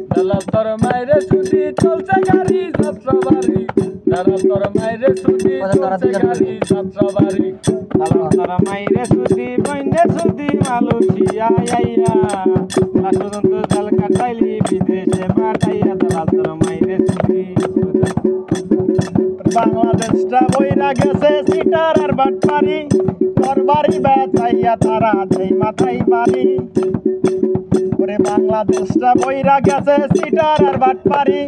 দালাল তোর মাইরে সুদি চলছে গাড়ি যাত্রা বাড়ি দালাল তোর মাইরে সুদি চলছে গাড়ি যাত্রা বাড়ি দালাল তোর মাইরে সুদি বইন্দে সুদি মালয়েশিয়া আইয়া লাশরন্ত জাল কাটাইলি বিদেশে পাঠাইয়া দালাল তোর মাইরে সুদি বাংলাদেশটা বইরা গেছে সিটার আর বাটপারি তোর বাড়ি বেচাইয়া তারা দেই মাথায় বাড়ি ওরে বাংলাদেশটা বইরা গেছে সিটার আর বাটপারি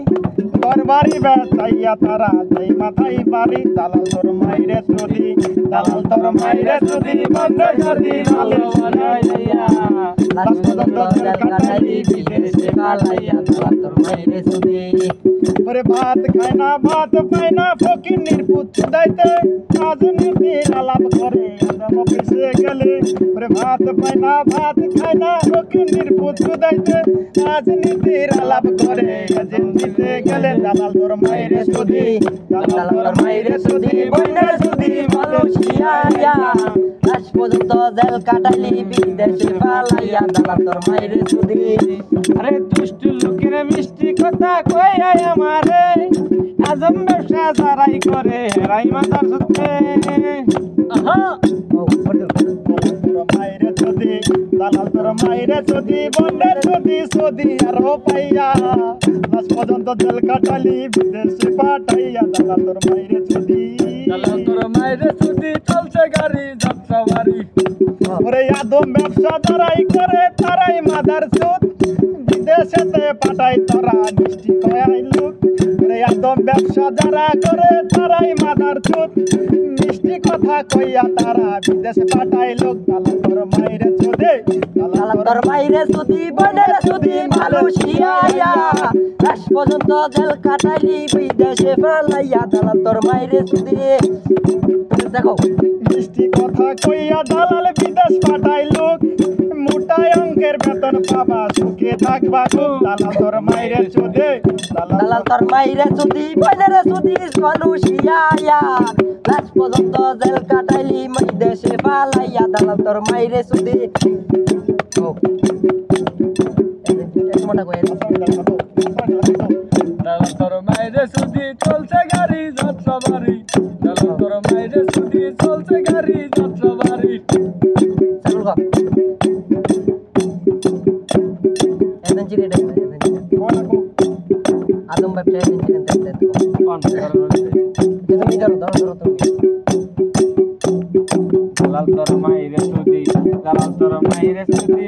তোর বাড়ি বেচাইয়া তারা দেই মাথায় বাড়ি দালাল তোর মাইরে সুদি দালাল তোর মাইরে সুদি বন্ধে সুদি মালয়েশিয়া লাশরন্ত জাল কাটাইলি বিদেশে পাঠাইয়া দালাল তোর মাইরে সুদি ওরে ভাত খায় না ভাত পায় না ফকির নির্পুত দাইতে রাজনীতির আলাপ করে আদম অফিসে গেলে ওরে ভাত পায় না ভাত খায় না ফকির নির্পুত দাইতে রাজনীতির আলাপ করে এজেন্সিতে গেলে দালাল তোর মাইরে সুদি দালাল তোর মাইরে সুদি বইনের সুদি মালয়েশিয়া লাশ পর্যন্ত জেল কাটাইলি বিদেশে পালাইয়া দালাল তোর মাইরে সুদি আরে দুষ্ট লোকের মিষ্টি কথা কই আয় আমারে আজম ব্যবসা যারাই করে হেরাই মাথার সুদে দালাল তোর মাইরে সুদি বন্ডের সুদি সুদি আরো পাইয়া লাশ পর্যন্ত জেল কাটাইলি বিদেশে পাঠাইয়া দালাল তোর মাইরে সুদি দালাল তোর মাইরে সুদি চলছে গাড়ি যাত্রা বাড়ি ওরে আদম ব্যবসা যারাই করে তারাই মাদার সুদ বিদেশেতে পাঠাই তারা মিষ্টি কয়াই লোক ওরে আদম ব্যবসা যারা করে তারাই মাদার সুদ মিষ্টি কথা কইয়া তারা বিদেশে পাঠাই লোক দালাল তোর মাইরে সুদি দালাল তোর মাইরে সুদি বনের সুদি মালয়েশিয়া লাশ পর্যন্ত জেল কাটাইলি বিদেশে পালাইয়া দালাল তোর মাইরে সুদি দেখো মিষ্টি কথা কইয়া দালাল বিদেশ পাঠাই লোক মোটাই অঙ্কের বেতন পাবা সুখে থাকবা খুব দালাল তোর মাইরে সুদি দালাল তোর মাইরে সুদি বনের সুদি মালয়েশিয়া লাশ পর্যন্ত জেল কাটাইলি বিদেশে পালাইয়া দালাল তোর মাইরে সুদি দালাল তোর মাইরে সুদি চলছে গাড়ি যাত্রা বাড়ি দালাল তোর মাইরে সুদি চলছে গাড়ি যাত্রা বাড়ি আদম ব্যবসায় দালাল তোর মাইরে সুদি দালাল তোর মাইরে সুদি